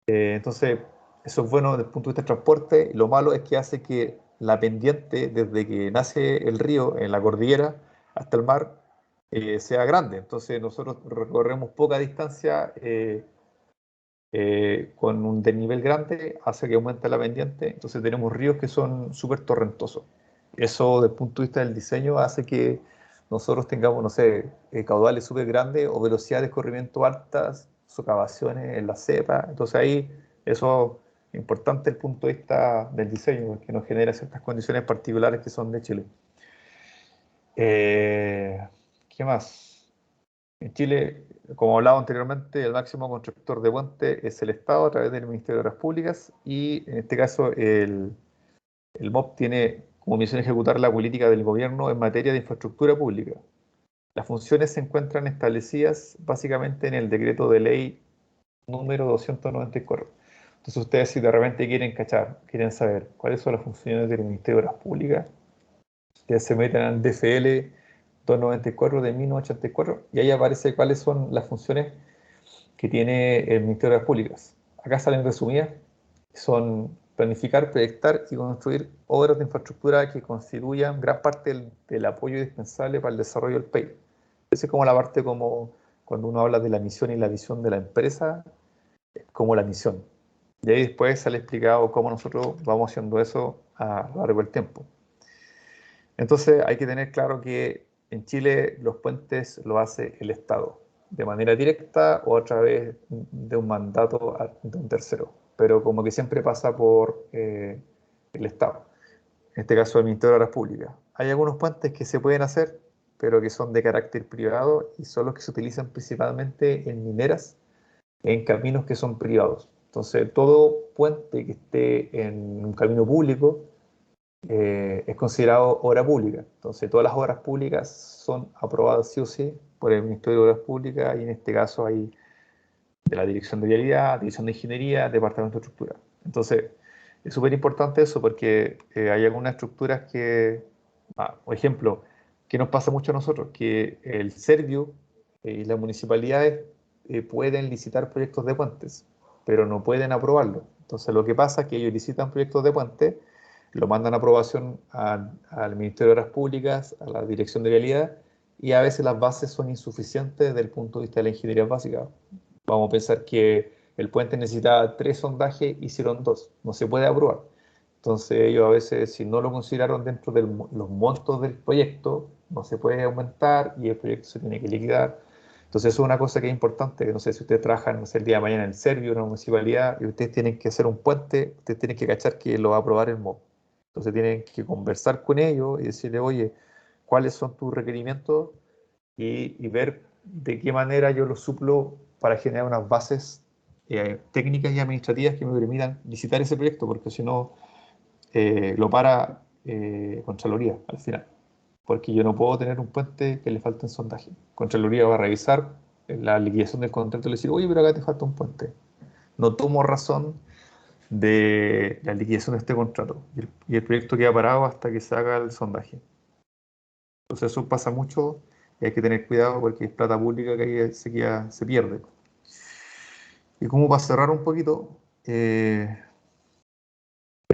[SPEAKER 1] Entonces, eso es bueno desde el punto de vista del transporte. Lo malo es que hace que la pendiente, desde que nace el río en la cordillera hasta el mar, sea grande. Entonces, nosotros recorremos poca distancia con un desnivel grande, hace que aumente la pendiente. Entonces, tenemos ríos que son súper torrentosos. Eso, desde el punto de vista del diseño, hace que nosotros tengamos, no sé, caudales súper grandes o velocidades de escurrimiento altas, socavaciones en la cepa. Entonces ahí eso es importante desde el punto de vista del diseño, porque nos genera ciertas condiciones particulares que son de Chile. ¿Qué más? En Chile, como hablaba anteriormente, el máximo constructor de puente es el Estado a través del Ministerio de Obras Públicas y en este caso el MOP tiene como misión ejecutar la política del gobierno en materia de infraestructura pública. Las funciones se encuentran establecidas básicamente en el decreto de ley número 294. Entonces ustedes si de repente quieren cachar, quieren saber cuáles son las funciones del Ministerio de Obras Públicas, ustedes se meten al DFL 294 de 1984 y ahí aparece cuáles son las funciones que tiene el Ministerio de Obras Públicas. Acá salen resumidas, son planificar, proyectar y construir obras de infraestructura que constituyan gran parte del apoyo indispensable para el desarrollo del país. Esa es como la parte como cuando uno habla de la misión y la visión de la empresa, como la misión. Y ahí después sale explicado cómo nosotros vamos haciendo eso a lo largo del tiempo. Entonces hay que tener claro que en Chile los puentes lo hace el Estado, de manera directa o a través de un mandato de un tercero, pero como que siempre pasa por el Estado, en este caso el Ministerio de Obras Públicas. Hay algunos puentes que se pueden hacer, pero que son de carácter privado y son los que se utilizan principalmente en mineras, en caminos que son privados. Entonces todo puente que esté en un camino público es considerado obra pública. Entonces, todas las obras públicas son aprobadas sí o sí por el Ministerio de Obras Públicas y en este caso hay de la Dirección de Vialidad, Dirección de Ingeniería, Departamento de Estructura. Entonces, es súper importante eso porque hay algunas estructuras que, por ejemplo, que nos pasa mucho a nosotros, que el Serviu y las municipalidades pueden licitar proyectos de puentes, pero no pueden aprobarlo. Entonces, lo que pasa es que ellos licitan proyectos de puentes, lo mandan a aprobación al Ministerio de Obras Públicas, a la Dirección de Vialidad, y a veces las bases son insuficientes desde el punto de vista de la ingeniería básica. Vamos a pensar que el puente necesitaba 3 sondajes, hicieron 2, no se puede aprobar. Entonces ellos a veces, si no lo consideraron dentro de los montos del proyecto, no se puede aumentar y el proyecto se tiene que liquidar. Entonces eso es una cosa que es importante, que no sé si ustedes trabajan, no sé, el día de mañana en el Servio, en una municipalidad, y ustedes tienen que hacer un puente, ustedes tienen que cachar que lo va a aprobar el MOB. Entonces tienen que conversar con ellos y decirle, oye, ¿cuáles son tus requerimientos? Y ver de qué manera yo los suplo para generar unas bases técnicas y administrativas que me permitan licitar ese proyecto, porque si no, lo para Contraloría al final. Porque yo no puedo tener un puente que le falte en sondaje. Contraloría va a revisar la liquidación del contrato y le decir, oye, pero acá te falta un puente. No tomo razón de la liquidación de este contrato. Y el proyecto queda parado hasta que se haga el sondaje. Entonces eso pasa mucho y hay que tener cuidado porque es plata pública que ahí se pierde. Y como para cerrar un poquito, el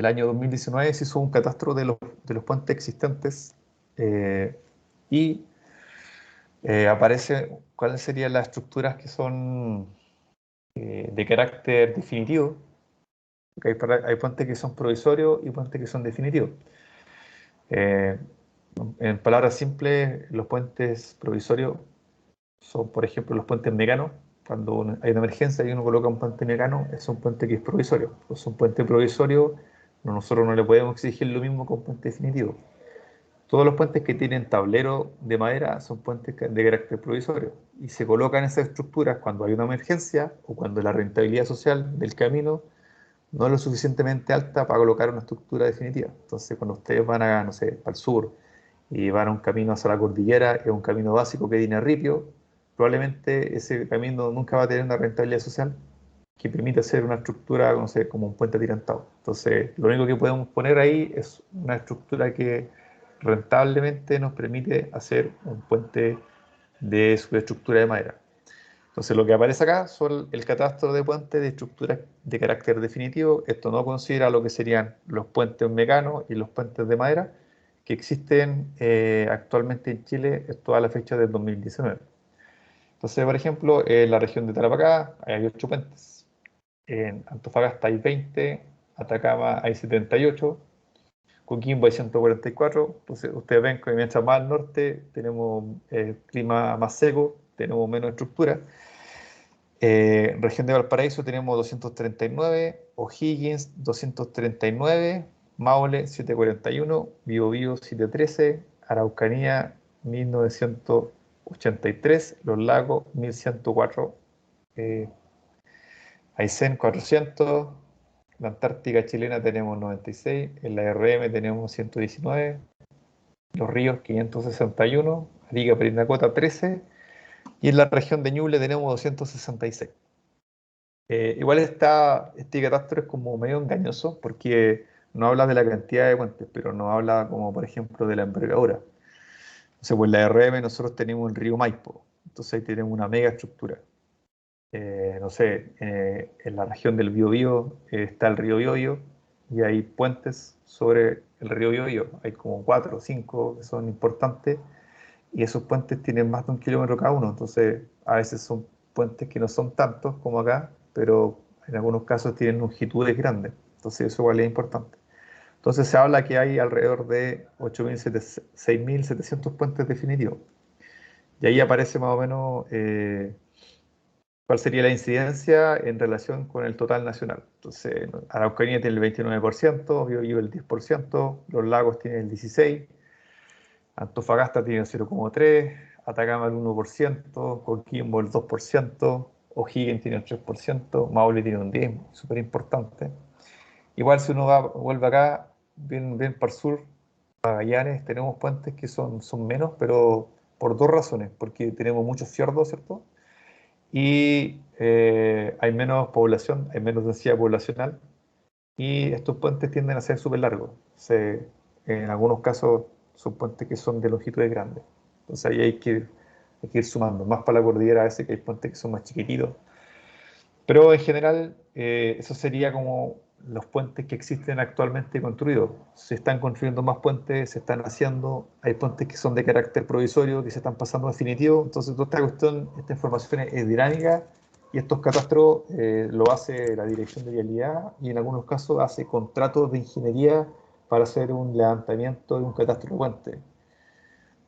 [SPEAKER 1] año 2019 se hizo un catastro de los puentes existentes y aparece cuáles serían las estructuras que son de carácter definitivo. Hay puentes que son provisorios y puentes que son definitivos. Eh, en palabras simples, los puentes provisorios son, por ejemplo, los puentes mecanos. Cuando hay una emergencia y uno coloca un puente mecano, es un puente que es provisorio. Pues un puente provisorio, nosotros no le podemos exigir lo mismo que un puente definitivo. Todos los puentes que tienen tablero de madera son puentes de carácter provisorio y se colocan esas estructuras cuando hay una emergencia o cuando la rentabilidad social del camino no es lo suficientemente alta para colocar una estructura definitiva. Entonces, cuando ustedes van a, no sé, para el sur y van a un camino hacia la cordillera, es un camino básico que tiene ripio, probablemente ese camino nunca va a tener una rentabilidad social que permite hacer una estructura, no sé, como un puente atirantado. Entonces, lo único que podemos poner ahí es una estructura que rentablemente nos permite hacer un puente de superestructura de madera. Entonces, lo que aparece acá son el catastro de puentes de estructuras de carácter definitivo. Esto no considera lo que serían los puentes mecanos y los puentes de madera que existen actualmente en Chile, esto a la fecha del 2019. Entonces, por ejemplo, en la región de Tarapacá hay 8 puentes. En Antofagasta hay 20, Atacama hay 78, Coquimbo hay 144. Entonces, ustedes ven que mientras más al norte tenemos clima más seco, tenemos menos estructura. Región de Valparaíso tenemos 239, O'Higgins 239, Maule 741, Biobío 713, Araucanía 1983, Los Lagos 1104, Aysén 400, la Antártica chilena tenemos 96, en la RM tenemos 119, Los Ríos 561, Arica Parinacota 13 y en la región de Ñuble tenemos 266. Igual este catastro es como medio engañoso porque no habla de la cantidad de puentes, pero no habla como por ejemplo de la envergadura. Entonces, pues en la RM nosotros tenemos el río Maipo, entonces ahí tenemos una mega estructura. No sé, en la región del Biobío está el río Biobío y hay puentes sobre el río Biobío. Hay como 4 o 5 que son importantes y esos puentes tienen más de 1 kilómetro cada uno. Entonces, a veces son puentes que no son tantos como acá, pero en algunos casos tienen longitudes grandes. Entonces, eso igual es importante. Entonces, se habla que hay alrededor de 6.700 puentes definitivos. Y ahí aparece más o menos cuál sería la incidencia en relación con el total nacional. Entonces, Araucanía tiene el 29%, Biobío el 10%, Los Lagos tienen el 16%, Antofagasta tiene el 0,3%, Atacama el 1%, Coquimbo el 2%, O'Higgins tiene el 3%, Maule tiene un 10%, súper importante. Igual si uno vuelve acá, bien para el sur, Magallanes, tenemos puentes que son menos, pero por dos razones, porque tenemos muchos fiordos, ¿cierto? Y hay menos población, hay menos densidad poblacional, y estos puentes tienden a ser súper largos. En algunos casos son puentes que son de longitudes grandes. Entonces ahí hay que ir sumando. Más para la cordillera a veces que hay puentes que son más chiquititos. Pero en general eso sería como los puentes que existen actualmente construidos. Se están construyendo más puentes, se están haciendo, hay puentes que son de carácter provisorio, que se están pasando a definitivo. Entonces toda esta cuestión, esta información es dinámica y estos catastros lo hace la Dirección de Vialidad y en algunos casos hace contratos de ingeniería para hacer un levantamiento de un catastro de puente.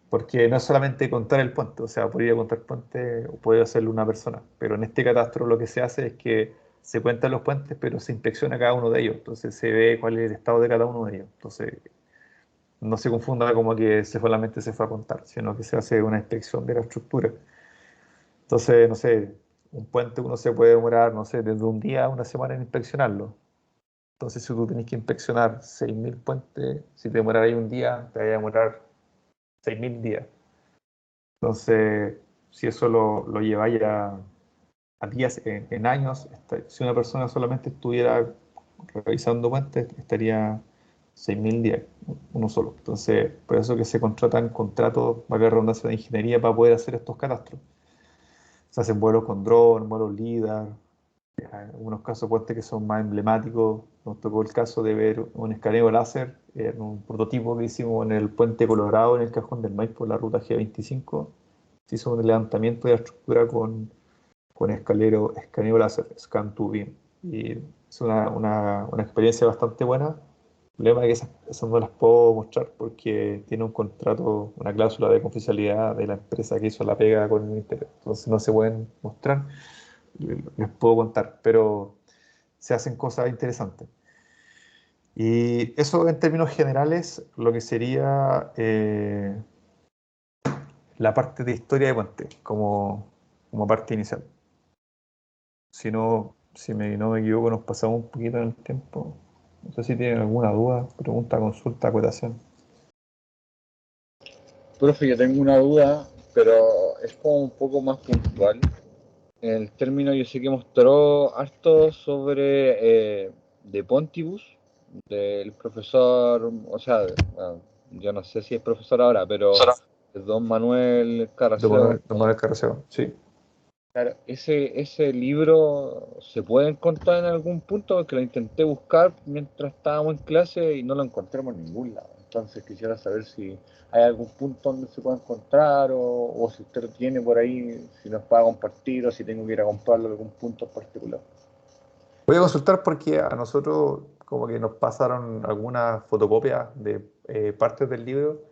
[SPEAKER 1] Porque no es solamente contar el puente, o sea, podría contar puente o puede hacerlo una persona, pero en este catastro lo que se hace es que se cuentan los puentes, pero se inspecciona cada uno de ellos, entonces se ve cuál es el estado de cada uno de ellos. Entonces, no se confunda como que solamente se fue a contar, sino que se hace una inspección de la estructura. Entonces, no sé, un puente uno se puede demorar, no sé, desde un día a una semana en inspeccionarlo. Entonces, si tú tenés que inspeccionar 6.000 puentes, si te demoras ahí un día, te va a demorar 6.000 días. Entonces, si eso lo lleváis a días, en años, si una persona solamente estuviera revisando puentes, estaría 6.000 días, uno solo. Entonces, por eso que se contratan contratos, valga la redundancia, de ingeniería para poder hacer estos catastros. Se hacen vuelos con dron, vuelos LIDAR, en algunos casos puentes que son más emblemáticos. Nos tocó el caso de ver un escaneo láser en un prototipo que hicimos en el Puente Colorado, en el Cajón del Maipo, la ruta G25. Se hizo un levantamiento de la estructura con escaneo láser, Scan to Beam. Y es una experiencia bastante buena. El problema es que esas no las puedo mostrar porque tiene un contrato, una cláusula de confidencialidad de la empresa que hizo la pega con el ministerio. Entonces no se pueden mostrar. Les puedo contar, pero se hacen cosas interesantes. Y eso en términos generales, lo que sería la parte de historia de Puente, como parte inicial. Si no, no me equivoco, nos pasamos un poquito en el tiempo. No sé si tienen alguna duda, pregunta, consulta, acotación.
[SPEAKER 4] Profe, yo tengo una duda, pero es como un poco más puntual. En el término, yo sé que mostró harto sobre de Pontibus, del profesor, o sea, bueno, yo no sé si es profesor ahora, pero de don Manuel Carrasco.
[SPEAKER 1] De Manuel Carrasco, sí.
[SPEAKER 4] Claro, ese libro se puede encontrar en algún punto, porque lo intenté buscar mientras estábamos en clase y no lo encontramos en ningún lado. Entonces quisiera saber si hay algún punto donde se pueda encontrar o si usted lo tiene por ahí, si nos pueda compartir o si tengo que ir a comprarlo en algún punto en particular.
[SPEAKER 1] Voy a consultar porque a nosotros como que nos pasaron algunas fotocopias de partes del libro.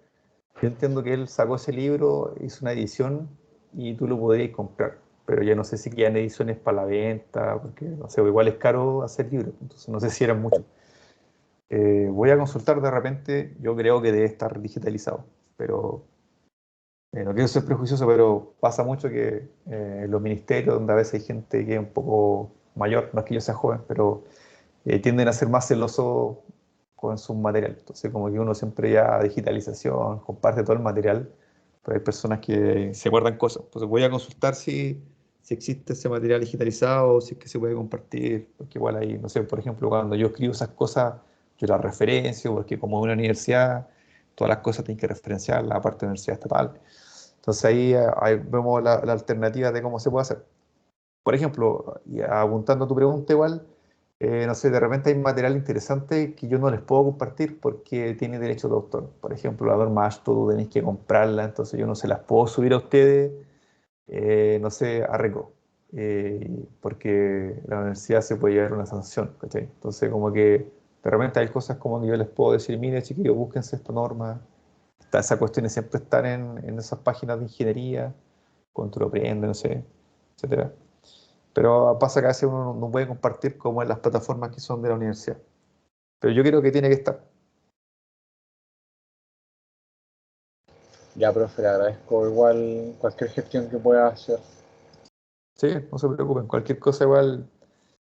[SPEAKER 1] Yo entiendo que él sacó ese libro, hizo una edición y tú lo podrías comprar. Pero ya no sé si quedan ediciones para la venta, porque no sé, igual es caro hacer libros, entonces no sé si eran muchos. Voy a consultar de repente, yo creo que debe estar digitalizado, pero no quiero ser prejuicioso, pero pasa mucho que en los ministerios, donde a veces hay gente que es un poco mayor, no es que yo sea joven, pero tienden a ser más celosos con su material. Entonces, como que uno siempre ya digitalización, comparte todo el material, pero hay personas que se guardan cosas. Entonces, voy a consultar si existe ese material digitalizado, si es que se puede compartir, porque igual ahí, no sé, por ejemplo, cuando yo escribo esas cosas, yo las referencio, porque como es una universidad, todas las cosas tienen que referenciar la parte de la universidad estatal. Entonces ahí vemos la alternativa de cómo se puede hacer. Por ejemplo, y apuntando a tu pregunta igual, no sé, de repente hay material interesante que yo no les puedo compartir porque tiene derecho de autor. Por ejemplo, la norma ASHTO, tú tenéis que comprarla, entonces yo no se las puedo subir a ustedes, no sé, a RECO, porque la universidad se puede llevar una sanción, ¿cachai? Entonces, como que de repente hay cosas como que yo les puedo decir, mire, chiquillos, búsquense esta norma. Esas cuestiones siempre están en esas páginas de ingeniería, cuando tú lo aprendes, no sé, etcétera. Pero pasa que a veces uno no puede compartir como en las plataformas que son de la universidad. Pero yo creo que tiene que estar.
[SPEAKER 4] Ya, profe, le agradezco igual cualquier gestión que pueda hacer.
[SPEAKER 1] Sí, no se preocupen. Cualquier cosa igual,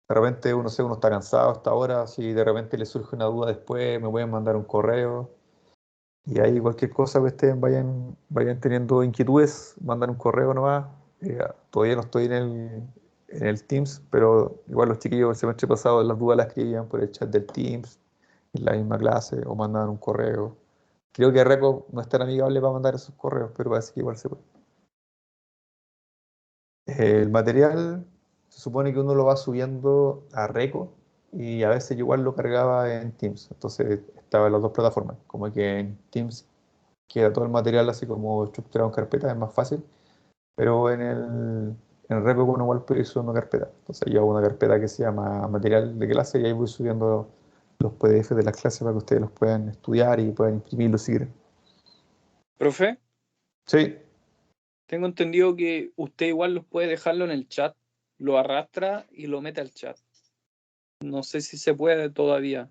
[SPEAKER 1] de repente uno, sé, uno está cansado hasta ahora. Si de repente le surge una duda después, me pueden mandar un correo. Y ahí cualquier cosa que ustedes vayan teniendo inquietudes, mandan un correo nomás. Todavía no estoy en el Teams, pero igual los chiquillos el semestre pasado las dudas las escribían por el chat del Teams, en la misma clase, o mandaban un correo. Creo que Reco no es tan amigable para mandar esos correos, pero parece que igual se puede. El material se supone que uno lo va subiendo a Reco y a veces yo igual lo cargaba en Teams. Entonces estaba en las dos plataformas. Como que en Teams queda todo el material así como estructurado en carpetas, es más fácil. Pero en Repo uno igual puede ir subiendo carpeta. Entonces yo hago una carpeta que se llama material de clase y ahí voy subiendo los PDF de las clases para que ustedes los puedan estudiar y puedan imprimirlos si quieren.
[SPEAKER 5] Profe,
[SPEAKER 1] Sí,
[SPEAKER 5] tengo entendido que usted igual los puede dejarlo en el chat, lo arrastra y lo mete al chat. No sé si se puede todavía.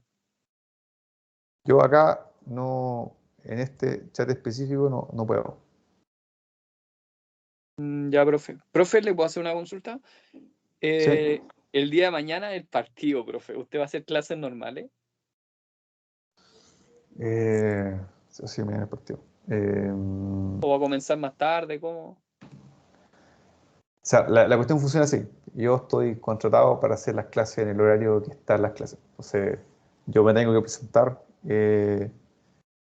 [SPEAKER 1] yo acá no, en este chat específico no puedo.
[SPEAKER 5] Ya, profe. Profe, ¿le puedo hacer una consulta? El día de mañana el partido, profe. ¿Usted va a hacer clases normales?
[SPEAKER 1] Sí, mañana el partido.
[SPEAKER 5] ¿O va a comenzar más tarde? ¿Cómo?
[SPEAKER 1] O sea, la cuestión funciona así. Yo estoy contratado para hacer las clases en el horario que están las clases. Entonces, yo me tengo que presentar,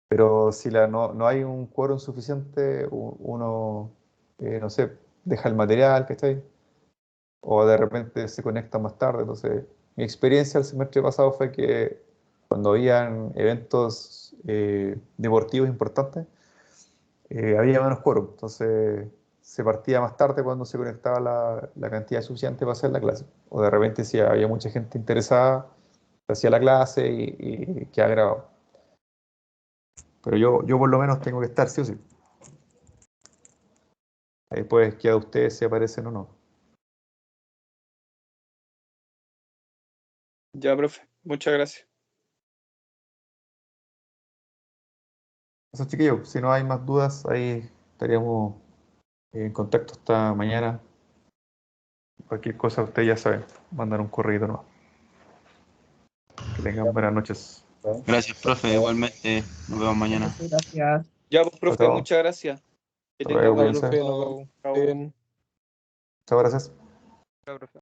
[SPEAKER 1] pero si no hay un quórum suficiente, uno, no sé, deja el material, ¿cachai? O de repente se conecta más tarde. Entonces, mi experiencia el semestre pasado fue que cuando habían eventos deportivos importantes, había menos quórum. Entonces, se partía más tarde cuando se conectaba la cantidad suficiente para hacer la clase. O de repente, si había mucha gente interesada, se hacía la clase y queda grabado. Pero yo por lo menos tengo que estar, sí o sí. Ahí pues queda ustedes si aparecen o no.
[SPEAKER 5] Ya, profe. Muchas gracias.
[SPEAKER 1] Eso, chiquillos, si no hay más dudas, ahí estaríamos en contacto esta mañana. Cualquier cosa, ustedes ya saben, mandar un correo nomás. Que tengan buenas noches.
[SPEAKER 2] Gracias, profe. Igualmente, nos vemos mañana.
[SPEAKER 6] Muchas gracias.
[SPEAKER 5] Ya, pues, profe,
[SPEAKER 1] chao.
[SPEAKER 5] muchas gracias. Que
[SPEAKER 1] Hasta
[SPEAKER 5] tenga
[SPEAKER 1] luego,
[SPEAKER 5] buen
[SPEAKER 1] cuídense.
[SPEAKER 3] Profe, nos vemos.
[SPEAKER 5] Chao.
[SPEAKER 3] Bien.
[SPEAKER 1] Chao, gracias.
[SPEAKER 3] Chao, profe.